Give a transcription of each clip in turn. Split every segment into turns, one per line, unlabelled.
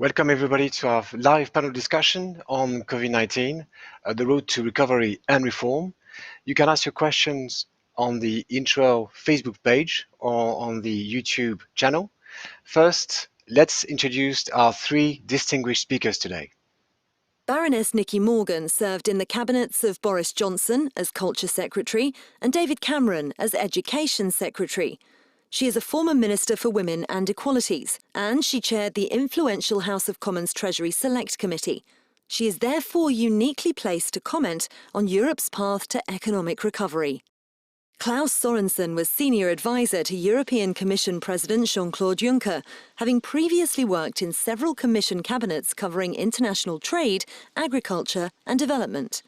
Welcome everybody to our live panel discussion on COVID-19, the road to recovery and reform. You can ask your questions on the Interel Facebook page or on the YouTube channel. First, let's introduce our three distinguished speakers today.
Baroness Nicky served in the cabinets of Boris Johnson as Culture Secretary and David Cameron as Education Secretary. She is a former Minister for Women and Equalities, and she chaired the influential House of Commons Treasury Select Committee. She is therefore uniquely placed to comment on Europe's path to economic recovery. Claus Sørensen was senior advisor to European Commission President Jean-Claude Juncker, having previously worked in several Commission cabinets covering international trade, agriculture and development.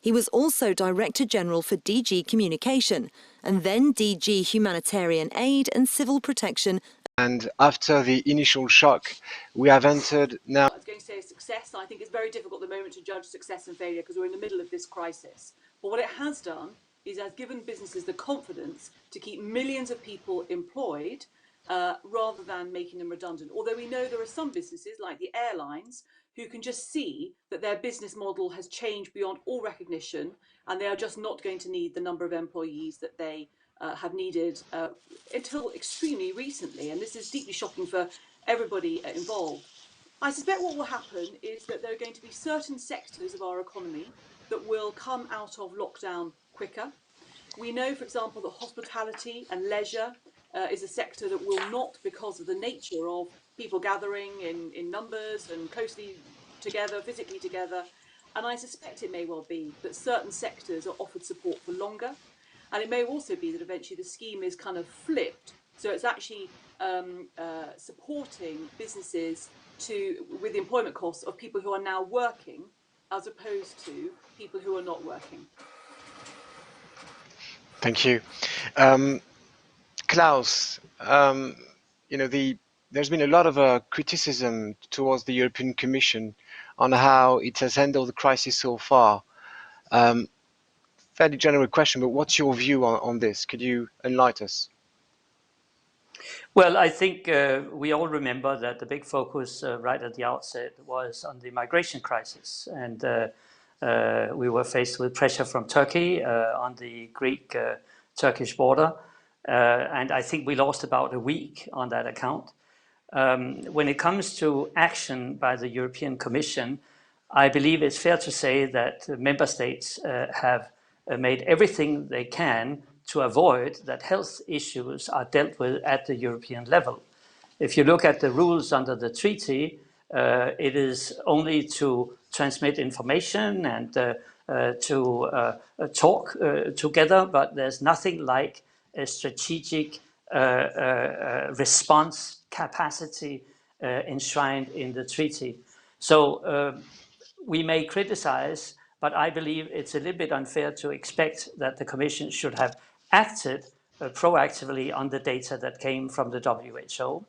He was also Director General for DG Communication and then DG Humanitarian Aid and Civil Protection.
And after the initial shock, we have entered now.
I was going to say a success. I think it's very difficult at the moment to judge success and failure because we're in the middle of this crisis. But what it has done is it has given businesses the confidence to keep millions of people employed rather than making them redundant. Although we know there are some businesses like the airlines who can just see that their business model has changed beyond all recognition and they are just not going to need the number of employees that they have needed until extremely recently. And this is deeply shocking for everybody involved. I suspect what will happen is that there are going to be certain sectors of our economy that will come out of lockdown quicker. We know, for example, that hospitality and leisure is a sector that will not, because of the nature of people gathering in numbers and closely together, physically together. And I suspect it may well be that certain sectors are offered support for longer. And it may also be that eventually the scheme is kind of flipped. So it's actually supporting businesses with the employment costs of people who are now working as opposed to people who are not working.
Thank you. Klaus, there's been a lot of criticism towards the European Commission on how it has handled the crisis so far. Fairly general question, but what's your view on this? Could you enlighten us?
Well, I think we all remember that the big focus right at the outset was on the migration crisis. And we were faced with pressure from Turkey on the Greek-Turkish border. And I think we lost about a week on that account. When it comes to action by the European Commission, I believe it's fair to say that member states have made everything they can to avoid that health issues are dealt with at the European level. If you look at the rules under the treaty, it is only to transmit information and to talk together, but there's nothing like a strategic response capacity enshrined in the treaty. So we may criticize, but I believe it's a little bit unfair to expect that the Commission should have acted proactively on the data that came from the WHO.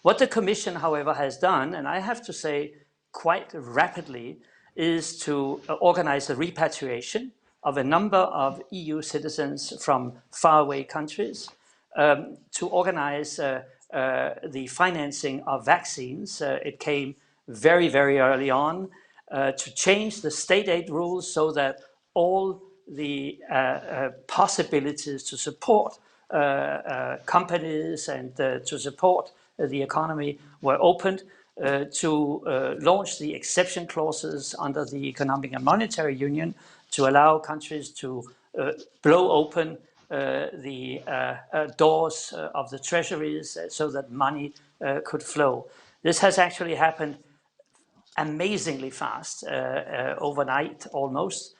What the Commission, however, has done, and I have to say quite rapidly, is to organize the repatriation of a number of EU citizens from faraway countries, to organize the financing of vaccines. It came very, very early on, to change the state aid rules so that all the possibilities to support companies and to support the economy were opened, to launch the exception clauses under the Economic and Monetary Union to allow countries to blow open the doors of the treasuries so that money could flow. This has actually happened amazingly fast, overnight almost.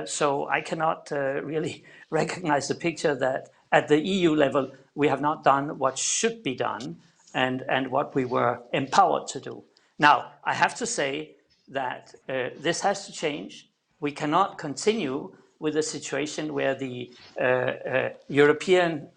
So I cannot really recognize the picture that at the EU level we have not done what should be done and what we were empowered to do. Now, I have to say that this has to change. We cannot continue with a situation where the European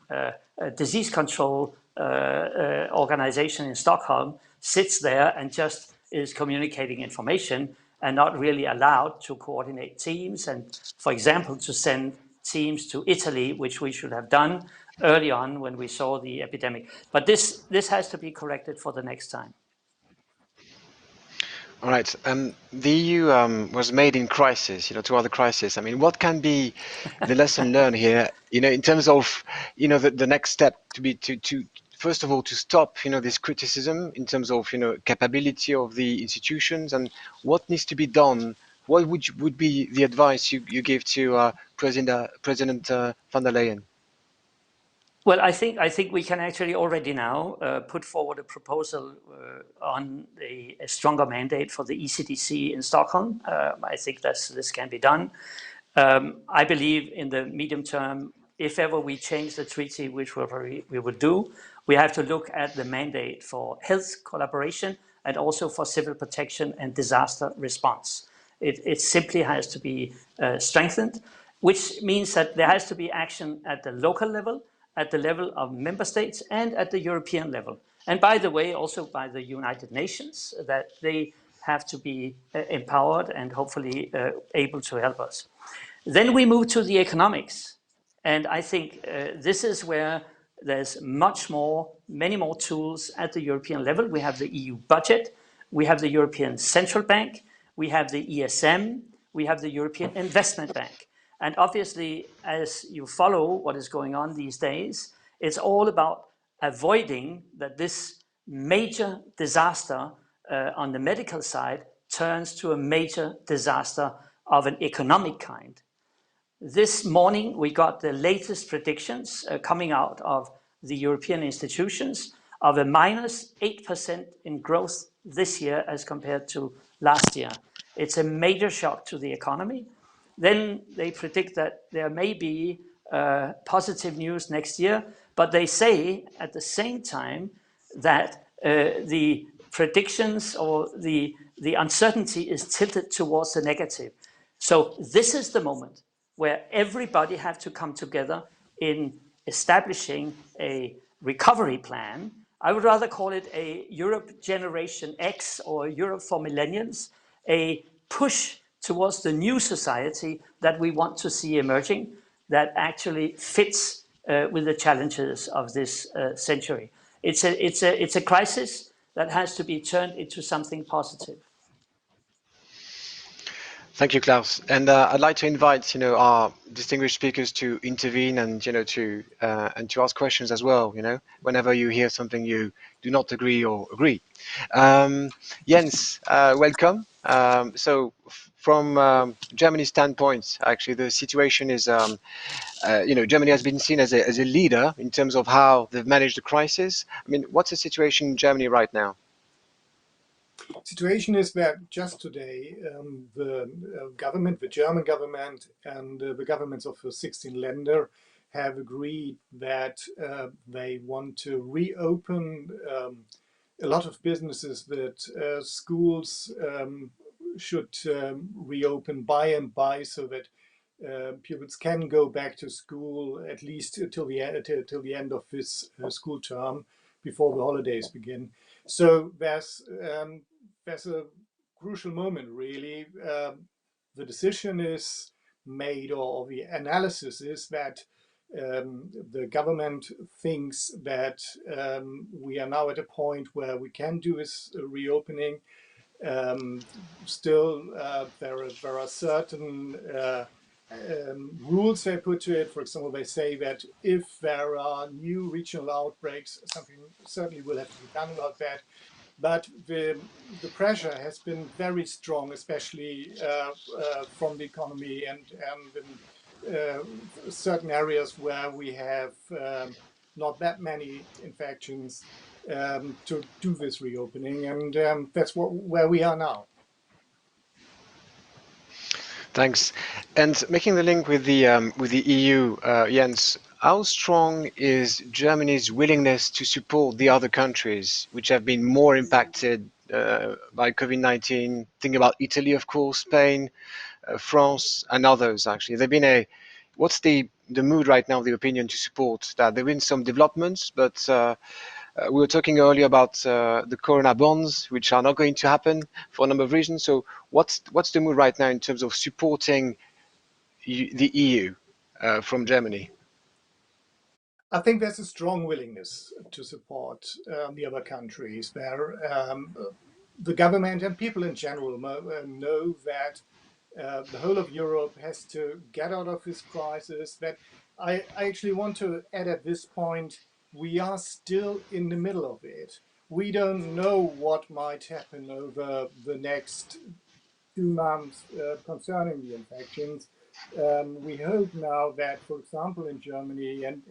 Disease Control Organization in Stockholm sits there and just is communicating information and not really allowed to coordinate teams and, for example, to send teams to Italy, which we should have done early on when we saw the epidemic. But this has to be corrected for the next time.
All right. The EU was made in crisis, to other crisis. I mean, what can be the lesson learned here, in terms of, the next step to be to first of all to stop, this criticism in terms of, capability of the institutions and what needs to be done. What would be the advice you give to President von der Leyen?
Well, I think we can actually already now put forward a proposal on a stronger mandate for the ECDC in Stockholm. I think this can be done. I believe in the medium term, if ever we change the treaty, which we will do, we have to look at the mandate for health collaboration and also for civil protection and disaster response. It simply has to be strengthened, which means that there has to be action at the local level, at the level of member states, and at the European level. And by the way, also by the United Nations, that they have to be empowered and hopefully able to help us. Then we move to the economics. And I think this is where there's many more tools at the European level. We have the EU budget, we have the European Central Bank, we have the ESM, we have the European Investment Bank. And obviously, as you follow what is going on these days, it's all about avoiding that this major disaster on the medical side turns to a major disaster of an economic kind. This morning, we got the latest predictions coming out of the European institutions of a -8% in growth this year as compared to last year. It's a major shock to the economy. Then they predict that there may be positive news next year, but they say at the same time that the predictions or the uncertainty is tilted towards the negative. So this is the moment where everybody have to come together in establishing a recovery plan. I would rather call it a Europe Generation X or Europe for Millennials, a push towards the new society that we want to see emerging that actually fits with the challenges of this century. It's a crisis that has to be turned into something positive.
Thank you, Klaus. And I'd like to invite, our distinguished speakers to intervene and, to ask questions as well, whenever you hear something you do not agree or agree. Jens, welcome. From Germany's standpoint, actually, the situation is, Germany has been seen as a leader in terms of how they've managed the crisis. I mean, what's the situation in Germany right now?
Situation is that just today the government, the German government and the governments of the 16 Länder have agreed that they want to reopen a lot of businesses, that schools should reopen by and by so that pupils can go back to school at least till the end of this school term before the holidays begin. So there's a crucial moment, really. The decision is made, or the analysis is that the government thinks that we are now at a point where we can do this reopening. Still, there are certain rules they put to it. For example, they say that if there are new regional outbreaks, something certainly will have to be done about that. But the pressure has been very strong, especially from the economy and in certain areas where we have not that many infections to do this reopening, and that's where we are now.
Thanks. And making the link with the EU, Jens, how strong is Germany's willingness to support the other countries which have been more impacted by COVID-19? Think about Italy, of course, Spain, France, and others. Actually, what's the mood right now? The opinion to support that? There've been some developments, but we were talking earlier about the Corona bonds, which are not going to happen for a number of reasons. So what's the mood right now in terms of supporting the EU from Germany?
I think there's a strong willingness to support the other countries. the government and people in general know that the whole of Europe has to get out of this crisis. That I actually want to add at this point, we are still in the middle of it. We don't know what might happen over the next 2 months concerning the infections. We hope now that, for example, in Germany and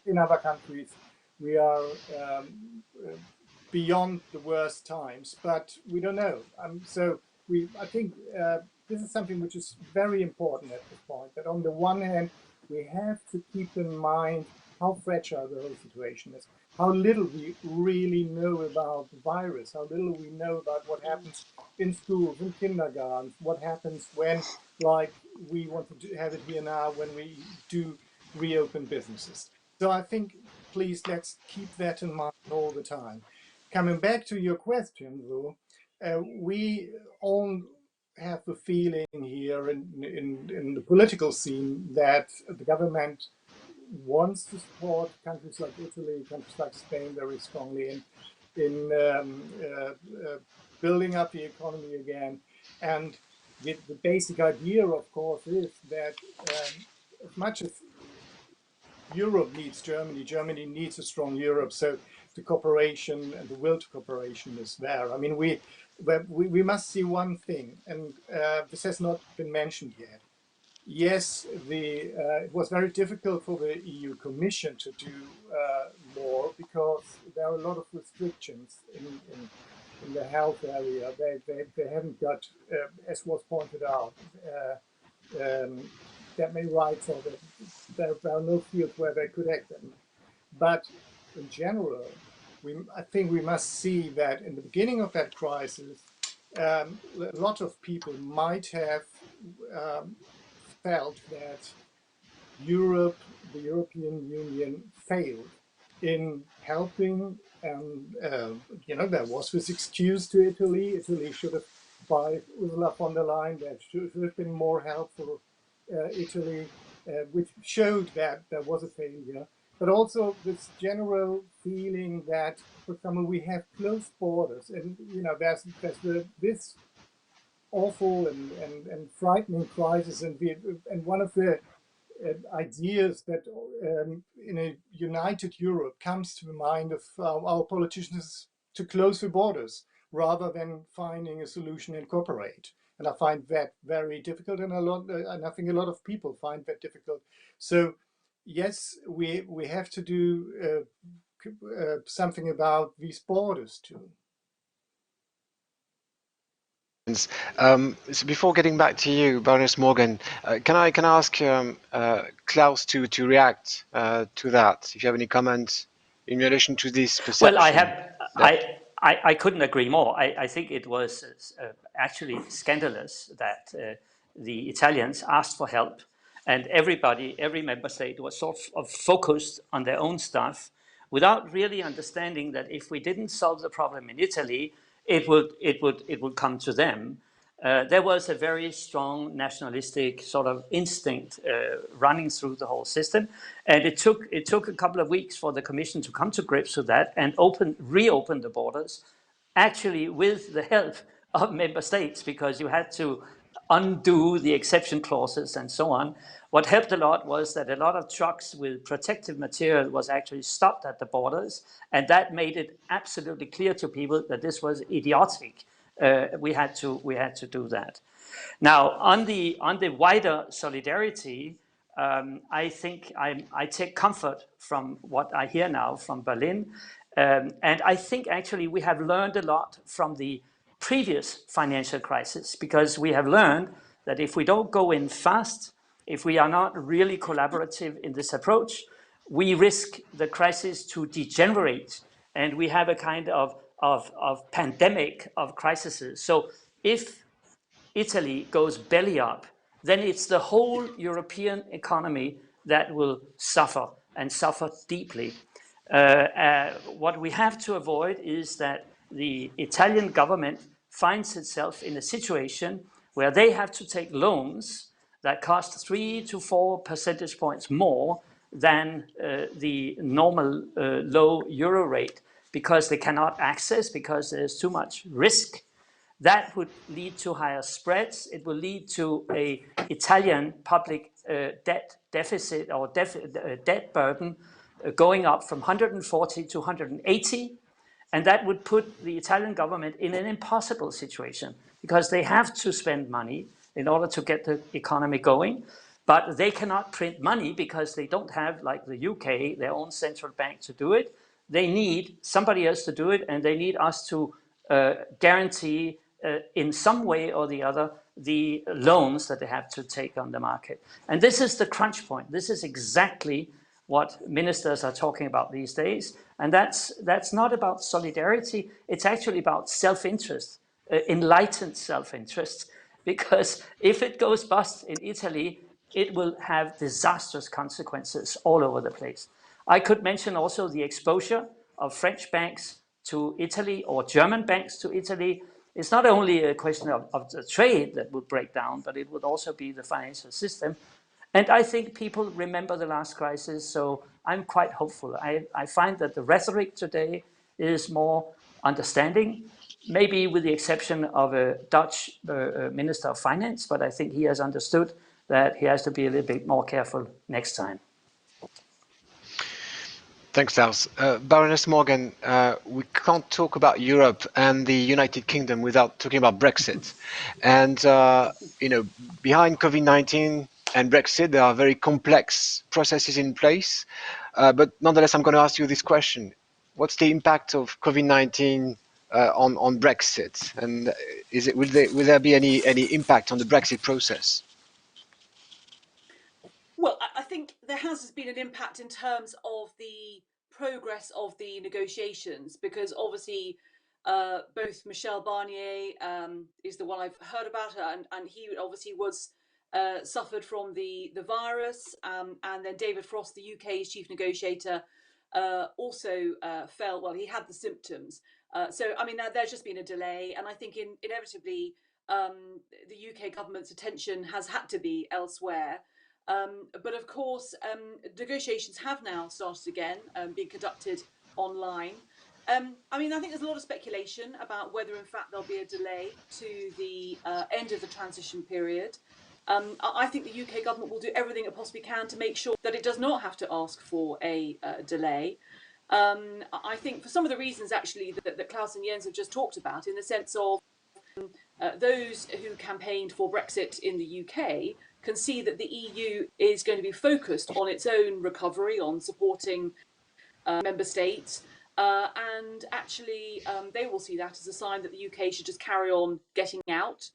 in other countries, we are beyond the worst times, but we don't know. I think this is something which is very important at this point, that on the one hand, we have to keep in mind how fragile the whole situation is, how little we really know about the virus, how little we know about what happens in schools, in kindergartens, what happens when, like we want to have it here now, when we do reopen businesses. So I think, please, let's keep that in mind all the time. Coming back to your question, though, we all have the feeling here in the political scene that the government wants to support countries like Italy, countries like Spain very strongly in building up the economy again. And the basic idea, of course, is that as much as Europe needs Germany, Germany needs a strong Europe. So the cooperation and the will to cooperation is there. I mean, we must see one thing, and this has not been mentioned yet. Yes, it was very difficult for the EU Commission to do more because there are a lot of restrictions in the health area. They haven't got, as was pointed out, that many rights, or there are no fields where they could act in. But in general, I think we must see that in the beginning of that crisis, a lot of people might have felt that Europe, the European Union, failed in helping. There was this excuse to Italy. Italy should have, by Ursula von der Leyen, there should have been more help for Italy, which showed that there was a failure. But also this general feeling that, for example, we have closed borders, and there's this awful and frightening crisis, and one of the ideas that in a united Europe comes to the mind of our politicians to close the borders rather than finding a solution and cooperate. And I find that very difficult, and I think a lot of people find that difficult. So yes, we have to do something about these borders too.
So before getting back to you, Baroness Morgan, can I ask Claus to react to that? If you have any comments in relation to this perception?
Well, I couldn't agree more. I think it was actually scandalous that the Italians asked for help, and every member state was sort of focused on their own stuff, without really understanding that if we didn't solve the problem in Italy, it would come to them. There was a very strong nationalistic sort of instinct running through the whole system, and it took a couple of weeks for the Commission to come to grips with that and reopen the borders, actually with the help of member states, because you had to undo the exception clauses and so on. What helped a lot was that a lot of trucks with protective material was actually stopped at the borders, and that made it absolutely clear to people that this was idiotic. We had to do that. Now, on the wider solidarity, I think I take comfort from what I hear now from Berlin, and I think actually we have learned a lot from the previous financial crisis, because we have learned that if we don't go in fast, if we are not really collaborative in this approach, we risk the crisis to degenerate, and we have a kind of pandemic of crises. So if Italy goes belly up, then it's the whole European economy that will suffer, and suffer deeply. What we have to avoid is that the Italian government finds itself in a situation where they have to take loans that cost 3 to 4 percentage points more than the normal low euro rate because they cannot access, because there's too much risk. That would lead to higher spreads. It will lead to a Italian public debt deficit or debt burden going up from 140 to 180. And that would put the Italian government in an impossible situation because they have to spend money in order to get the economy going. But they cannot print money because they don't have, like the UK, their own central bank to do it. They need somebody else to do it, and they need us to guarantee in some way or the other the loans that they have to take on the market. And this is the crunch point. This is exactly what ministers are talking about these days. And that's not about solidarity. It's actually about self-interest, enlightened self-interest. Because if it goes bust in Italy, it will have disastrous consequences all over the place. I could mention also the exposure of French banks to Italy or German banks to Italy. It's not only a question of the trade that would break down, but it would also be the financial system. And I think people remember the last crisis, so I'm quite hopeful. I find that the rhetoric today is more understanding, maybe with the exception of a Dutch Minister of Finance, but I think he has understood that he has to be a little bit more careful next time.
Thanks, Klaus. Baroness Morgan, we can't talk about Europe and the United Kingdom without talking about Brexit. And, behind COVID-19 and Brexit, there are very complex processes in place. But nonetheless, I'm going to ask you this question. What's the impact of COVID-19 on Brexit? And will there be any impact on the Brexit process?
Well, I think there has been an impact in terms of the progress of the negotiations, because obviously both Michel Barnier is the one I've heard about, and he obviously was suffered from the virus, and then David Frost, the UK's chief negotiator, also fell, well, he had the symptoms. So, I mean, there's just been a delay, and I think inevitably the UK government's attention has had to be elsewhere. But of course, negotiations have now started again, being conducted online. I mean, I think there's a lot of speculation about whether, in fact, there'll be a delay to the end of the transition period. I think the UK government will do everything it possibly can to make sure that it does not have to ask for a delay. I think for some of the reasons, actually, that Klaus and Jens have just talked about, in the sense of those who campaigned for Brexit in the UK can see that the EU is going to be focused on its own recovery, on supporting member states, and actually they will see that as a sign that the UK should just carry on getting out.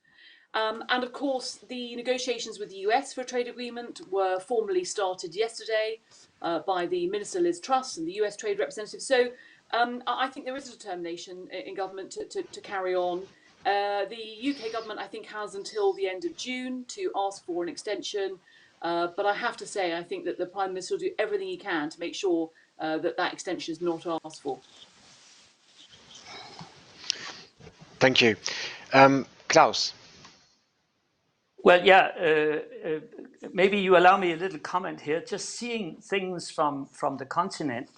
And of course, the negotiations with the US for a trade agreement were formally started yesterday by the Minister Liz Truss and the US Trade Representative. So I think there is a determination in government to carry on. The UK government, I think, has until the end of June to ask for an extension. But I have to say, I think that the Prime Minister will do everything he can to make sure that extension is not asked for.
Thank you. Klaus.
Well, yeah, maybe you allow me a little comment here. Just seeing things from the continent,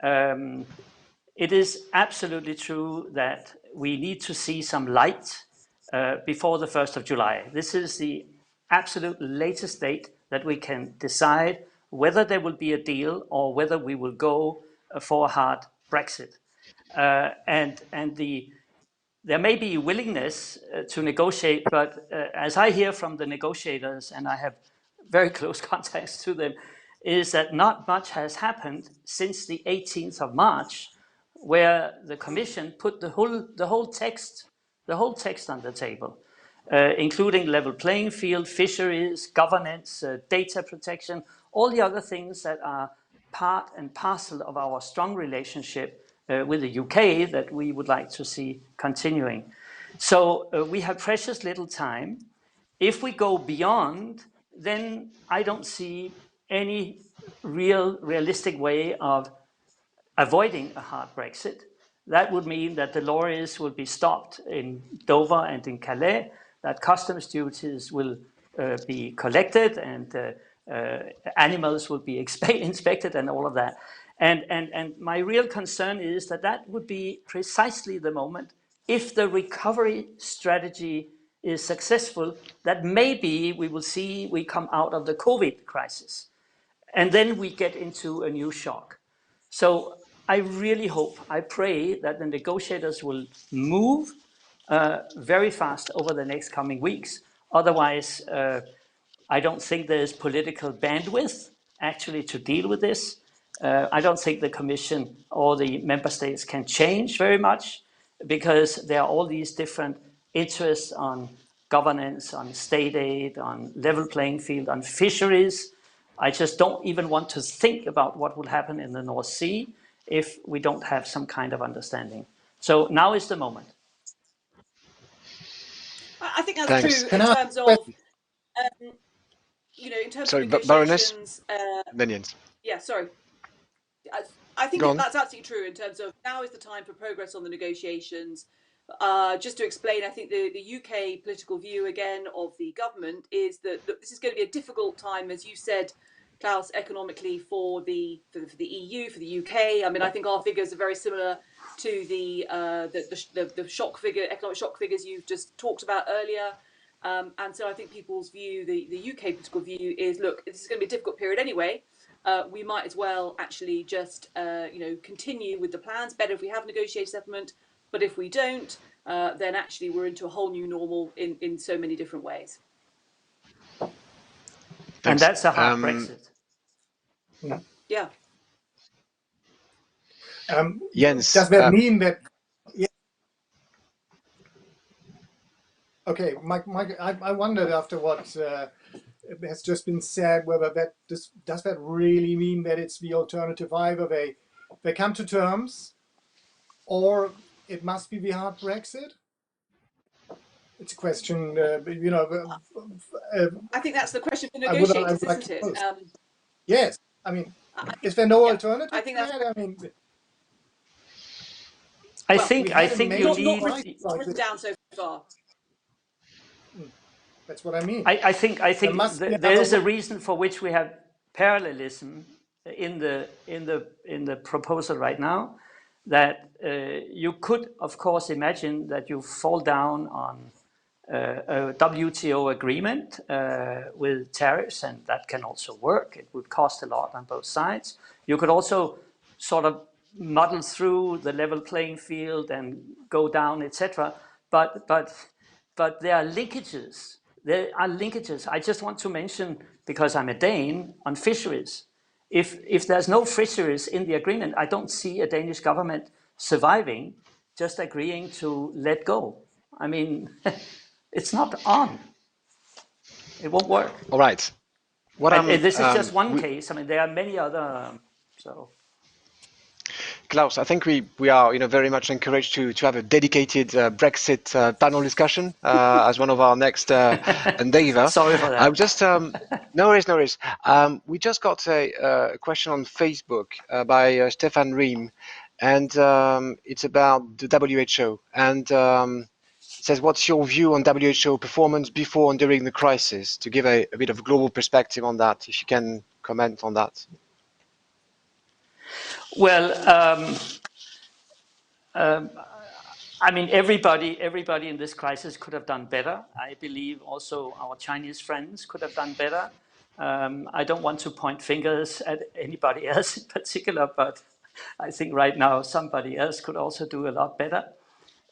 it is absolutely true that we need to see some light before the 1st of July. This is the absolute latest date that we can decide whether there will be a deal or whether we will go for a hard Brexit. There may be willingness to negotiate, but as I hear from the negotiators, and I have very close contacts to them, is that not much has happened since the 18th of March, where the Commission put the whole text on the table, including level playing field, fisheries, governance, data protection, all the other things that are part and parcel of our strong relationship with the UK that we would like to see continuing. So we have precious little time. If we go beyond, then I don't see any realistic way of avoiding a hard Brexit. That would mean that the lorries will be stopped in Dover and in Calais, that customs duties will be collected, and animals will be inspected and all of that. And my real concern is that that would be precisely the moment, if the recovery strategy is successful, that maybe we will see we come out of the COVID crisis. And then we get into a new shock. So I really hope, I pray that the negotiators will move very fast over the next coming weeks. Otherwise, I don't think there's political bandwidth actually to deal with this. I don't think the Commission or the member states can change very much, because there are all these different interests on governance, on state aid, on level playing field, on fisheries. I just don't even want to think about what will happen in the North Sea if we don't have some kind of understanding. So now is the moment.
I think that's
Thanks.
true
Can
in
I
terms of, in terms
Sorry,
of
Baroness,
negotiations.
Minions.
Yeah, sorry. I think
Go on.
that's absolutely true in terms of now is the time for progress on the negotiations. Just to explain, I think the UK political view again of the government is that this is going to be a difficult time, as you said, Klaus, economically for the EU, for the UK. I mean, I think our figures are very similar to the shock figure, economic shock figures you've just talked about earlier. And so I think people's view, the UK political view, is look, this is going to be a difficult period anyway. We might as well actually just continue with the plans. Better if we have negotiated settlement, but if we don't, then actually we're into a whole new normal in so many different ways.
And that's a hard Brexit.
Yeah.
Jens,
Does that mean that? Yeah. Okay, Mike, I wondered after what has just been said whether does that really mean that it's the alternative? Either they come to terms, or it must be the hard Brexit. It's a question,
I think that's the question for negotiators, isn't it?
Yes, I mean, is there no alternative?
I think that's.
I think you need
not written down so far.
That's what I mean.
I think there is a reason for which we have parallelism in the proposal right now. That you could, of course, imagine that you fall down on a WTO agreement with tariffs, and that can also work. It would cost a lot on both sides. You could also sort of muddle through the level playing field and go down, etc. But there are linkages. There are linkages. I just want to mention, because I'm a Dane, on fisheries. If there's no fisheries in the agreement, I don't see a Danish government surviving just agreeing to let go. I mean, it's not on. It won't work.
All right.
This is just one case. I mean, there are many other.
Klaus, I think we are very much encouraged to have a dedicated Brexit panel discussion as one of our next endeavor.
Sorry for that.
I just no worries. We just got a question on Facebook by Stefan Rehm, and it's about the WHO, and it says, what's your view on WHO performance before and during the crisis? To give a bit of global perspective on that, if you can comment on that.
Well, I mean, everybody in this crisis could have done better. I believe also our Chinese friends could have done better. I don't want to point fingers at anybody else in particular, but I think right now somebody else could also do a lot better.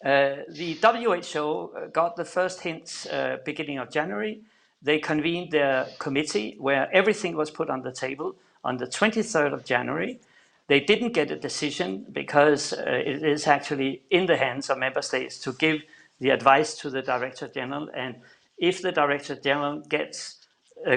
The WHO got the first hints beginning of January. They convened their committee where everything was put on the table on the 23rd of January. They didn't get a decision because it is actually in the hands of member states to give the advice to the Director General. And if the Director General gets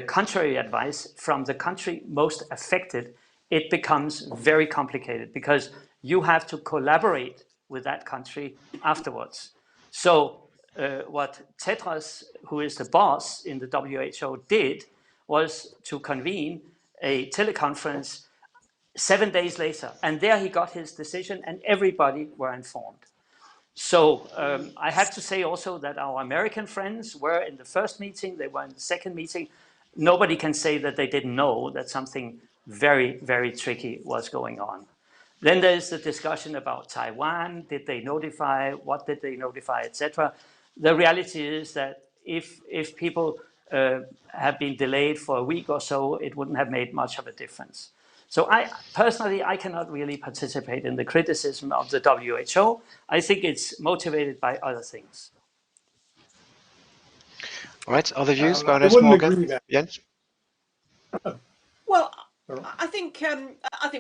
contrary advice from the country most affected, it becomes very complicated because you have to collaborate with that country afterwards. So what Tedros, who is the boss in the WHO, did was to convene a teleconference 7 days later, and there he got his decision and everybody were informed. So I have to say also that our American friends were in the first meeting, they were in the second meeting. Nobody can say that they didn't know that something very, very tricky what's going on. Then there's the discussion about Taiwan. Did they notify? What did they notify, etc.? The reality is that if people have been delayed for a week or so, it wouldn't have made much of a difference. So I personally cannot really participate in the criticism of the WHO. I think it's motivated by other things.
All right, other views,
I
Baroness
wouldn't
Morgan?
agree that.
Jens?
Well, I think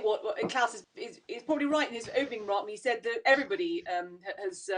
what Claus is probably right in his opening remark when he said that everybody has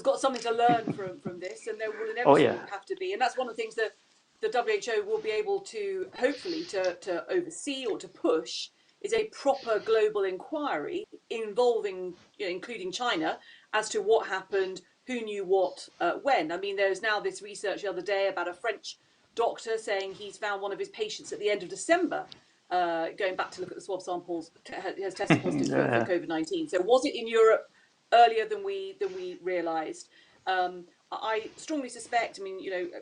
got something to learn from this, and there will inevitably have to be, and that's one of the things that the WHO will be able to hopefully to oversee or to push is a proper global inquiry involving, including China, as to what happened, who knew what, when. I mean, there's now this research the other day about a French doctor saying he's found one of his patients at the end of December, going back to look at the swab samples, has tested positive for COVID-19. So was it in Europe earlier than we realised? I strongly suspect,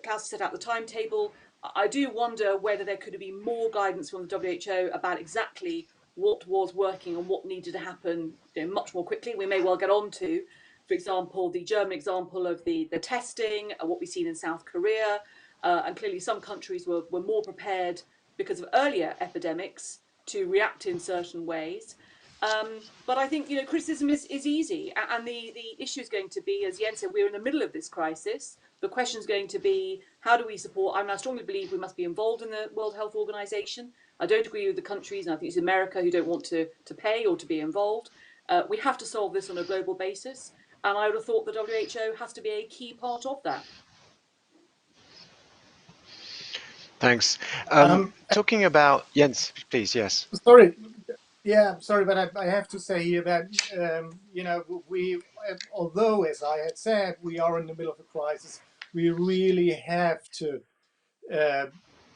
Claus set out the timetable. I do wonder whether there could be more guidance from the WHO about exactly what was working and what needed to happen much more quickly. We may well get on to, for example, the German example of the testing, what we've seen in South Korea, and clearly some countries were more prepared because of earlier epidemics to react in certain ways. But I think criticism is easy, and the issue is going to be, as Jens said, we're in the middle of this crisis. The question is going to be, how do we support? I strongly believe we must be involved in the World Health Organization. I don't agree with the countries, and I think it's America who don't want to pay or to be involved. We have to solve this on a global basis, and I would have thought the WHO has to be a key part of that.
Thanks. Talking about Jens, please, yes.
Sorry. Yeah, sorry, but I have to say here that, we, although, as I had said, we are in the middle of a crisis, we really have to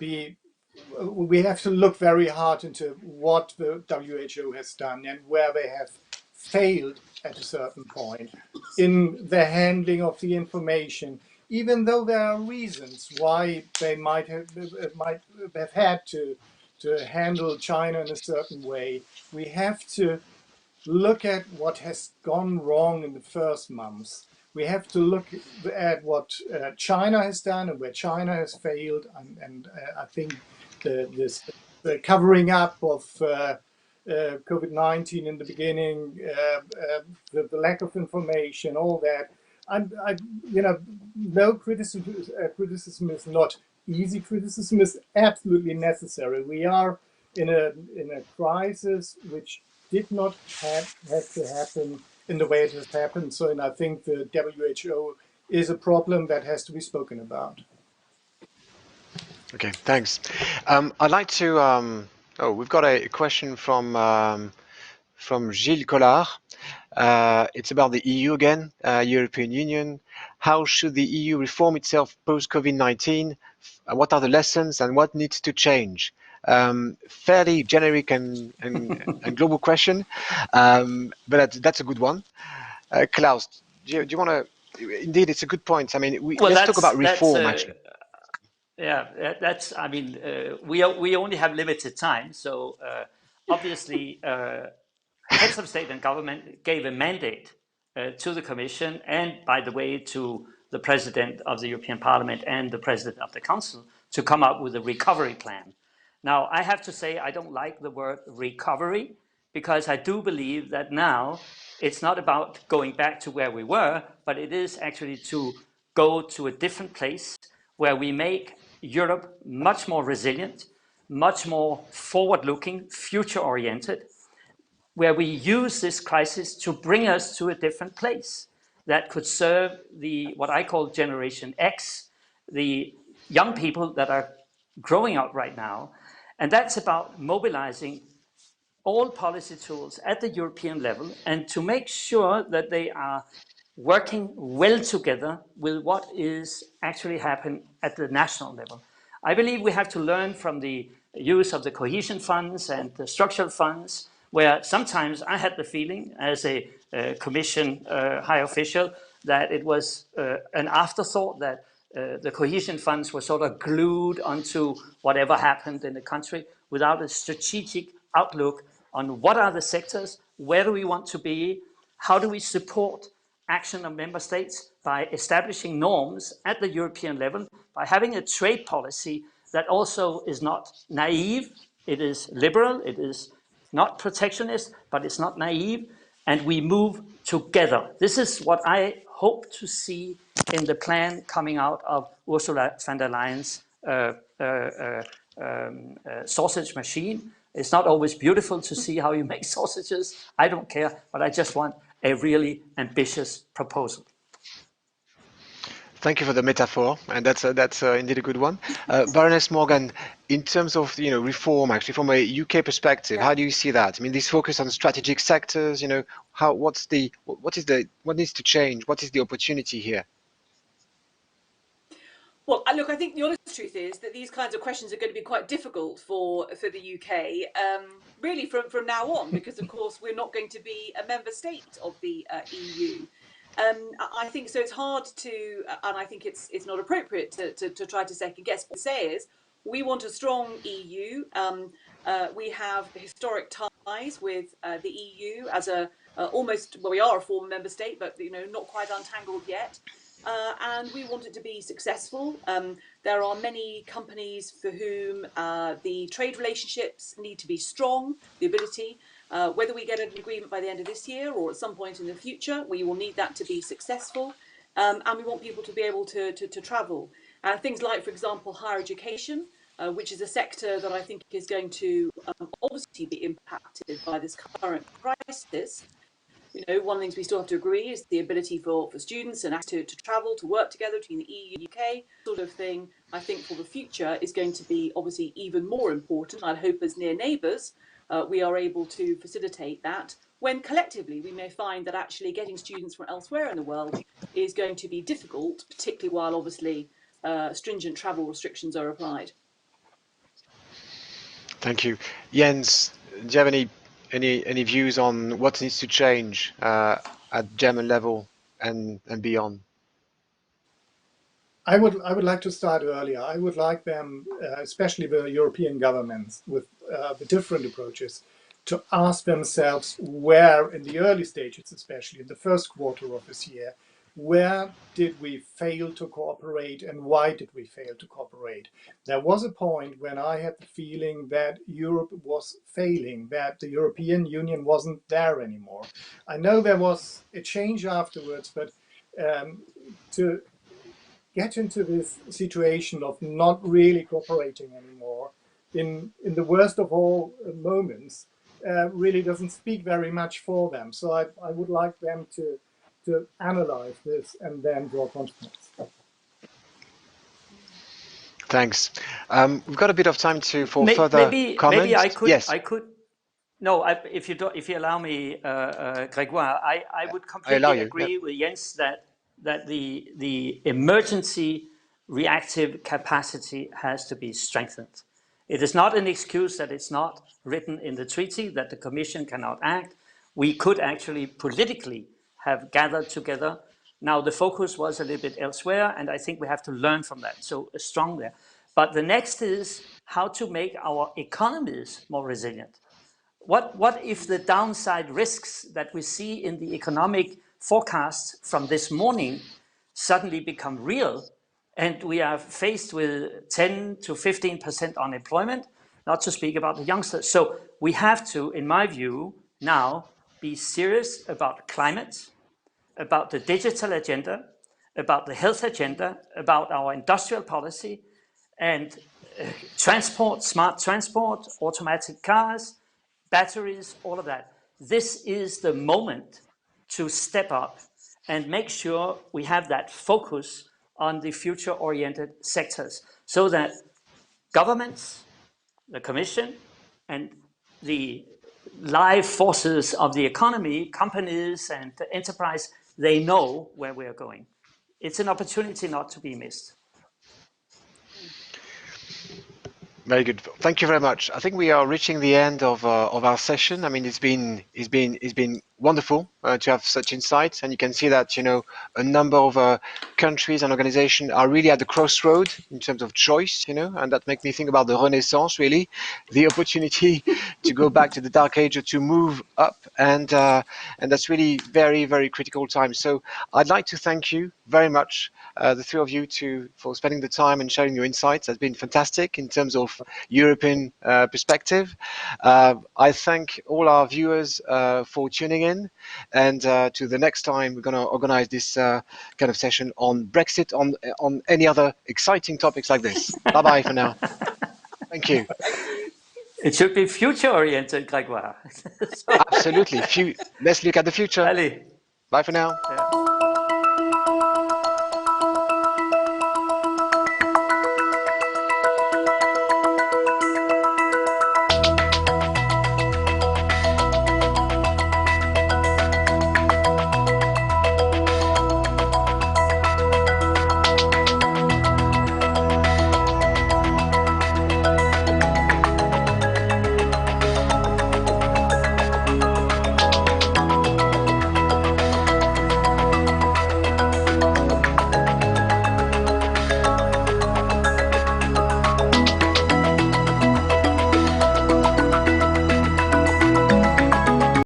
we have to look very hard into what the WHO has done and where they have failed at a certain point in the handling of the information, even though there are reasons why they might have had to handle China in a certain way. We have to look at what has gone wrong in the first months. We have to look at what China has done and where China has failed. And I think the covering up of COVID-19 in the beginning, the lack of information, all that. No criticism is not easy. Criticism is absolutely necessary. We are in a crisis which did not have to happen in the way it has happened. So, and I think the WHO is a problem that has to be spoken about.
Okay, thanks. I'd like to. We've got a question from Gilles Collard. It's about the EU again, European Union. How should the EU reform itself post-COVID-19? What are the lessons and what needs to change? Fairly generic and global question, but that's a good one. Claus, do you want to? Indeed, it's a good point. I mean, let's talk about reform, actually.
Yeah, that's. I mean, we only have limited time, so obviously, heads of state and government gave a mandate to the Commission, and by the way, to the President of the European Parliament and the President of the Council to come up with a recovery plan. Now, I have to say I don't like the word recovery, because I do believe that now it's not about going back to where we were, but it is actually to go to a different place where we make Europe much more resilient, much more forward-looking, future-oriented, where we use this crisis to bring us to a different place that could serve what I call Generation X, the young people that are growing up right now. And that's about mobilizing all policy tools at the European level and to make sure that they are working well together with what is actually happening at the national level. I believe we have to learn from the use of the cohesion funds and the structural funds, where sometimes I had the feeling as a Commission high official that it was an afterthought, that the cohesion funds were sort of glued onto whatever happened in the country, without a strategic outlook on what are the sectors, where do we want to be, how do we support action of member states by establishing norms at the European level, by having a trade policy that also is not naive, it is liberal, it is not protectionist, but it's not naive, and we move together. This is what I hope to see in the plan coming out of Ursula von der Leyen's sausage machine. It's not always beautiful to see how you make sausages. I don't care, but I just want a really ambitious proposal.
Thank you for the metaphor, and that's indeed a good one. Baroness Morgan, in terms of reform, actually from a UK perspective, how do you see that? I mean, this focus on strategic sectors, what needs to change? What is the opportunity here?
Well, look, I think the honest truth is that these kinds of questions are going to be quite difficult for the UK, really from now on, because of course we're not going to be a member state of the EU. I think so. It's hard to, and I think it's not appropriate to try to second guess. What we say is we want a strong EU. We have historic ties with the EU as we are a former member state, but not quite untangled yet. And we want it to be successful. There are many companies for whom the trade relationships need to be strong, the ability. Whether we get an agreement by the end of this year or at some point in the future, we will need that to be successful. And we want people to be able to travel. And things like, for example, higher education, which is a sector that I think is going to obviously be impacted by this current crisis. One of the things we still have to agree is the ability for students and to travel, to work together between the EU and UK, sort of thing, I think for the future is going to be obviously even more important. I hope as near neighbours, we are able to facilitate that when collectively we may find that actually getting students from elsewhere in the world is going to be difficult, particularly while obviously stringent travel restrictions are applied.
Thank you. Jens, do you have any views on what needs to change at German level and beyond?
I would like to start earlier. I would like them, especially the European governments with the different approaches, to ask themselves where, in the early stages, especially in the first quarter of this year, where did we fail to cooperate and why did we fail to cooperate? There was a point when I had the feeling that Europe was failing, that the European Union wasn't there anymore. I know there was a change afterwards, but to get into this situation of not really cooperating anymore in the worst of all moments really doesn't speak very much for them. So I would like them to analyze this and then draw consequences.
Thanks. We've got a bit of time for further comments.
Maybe I could.
Yes.
I could. No, if you allow me, Grégoire, I would completely agree with Jens that the emergency reactive capacity has to be strengthened. It is not an excuse that it's not written in the treaty that the Commission cannot act. We could actually politically have gathered together. Now the focus was a little bit elsewhere, and I think we have to learn from that. So strong there. But the next is how to make our economies more resilient. What if the downside risks that we see in the economic forecasts from this morning suddenly become real, and we are faced with 10 to 15% unemployment, not to speak about the youngsters. So we have to, in my view, now be serious about climate, about the digital agenda, about the health agenda, about our industrial policy, and transport, smart transport, automatic cars, batteries, all of that. This is the moment to step up and make sure we have that focus on the future-oriented sectors so that governments, the Commission, and the live forces of the economy, companies and enterprise, they know where we are going. It's an opportunity not to be missed.
Very good. Thank you very much. I think we are reaching the end of our session. I mean, it's been wonderful to have such insights, and you can see that a number of countries and organizations are really at the crossroad in terms of choice, and that makes me think about the Renaissance, really, the opportunity to go back to the Dark Age or to move up, and that's really very, very critical time. So I'd like to thank you very much, the three of you, for spending the time and sharing your insights. That's been fantastic in terms of European perspective. I thank all our viewers for tuning in, and to the next time we're going to organize this kind of session on Brexit, on any other exciting topics like this. Bye bye for now. Thank you.
It should be future-oriented, Grégoire.
Absolutely. Let's look at the future.
Allez.
Bye for now.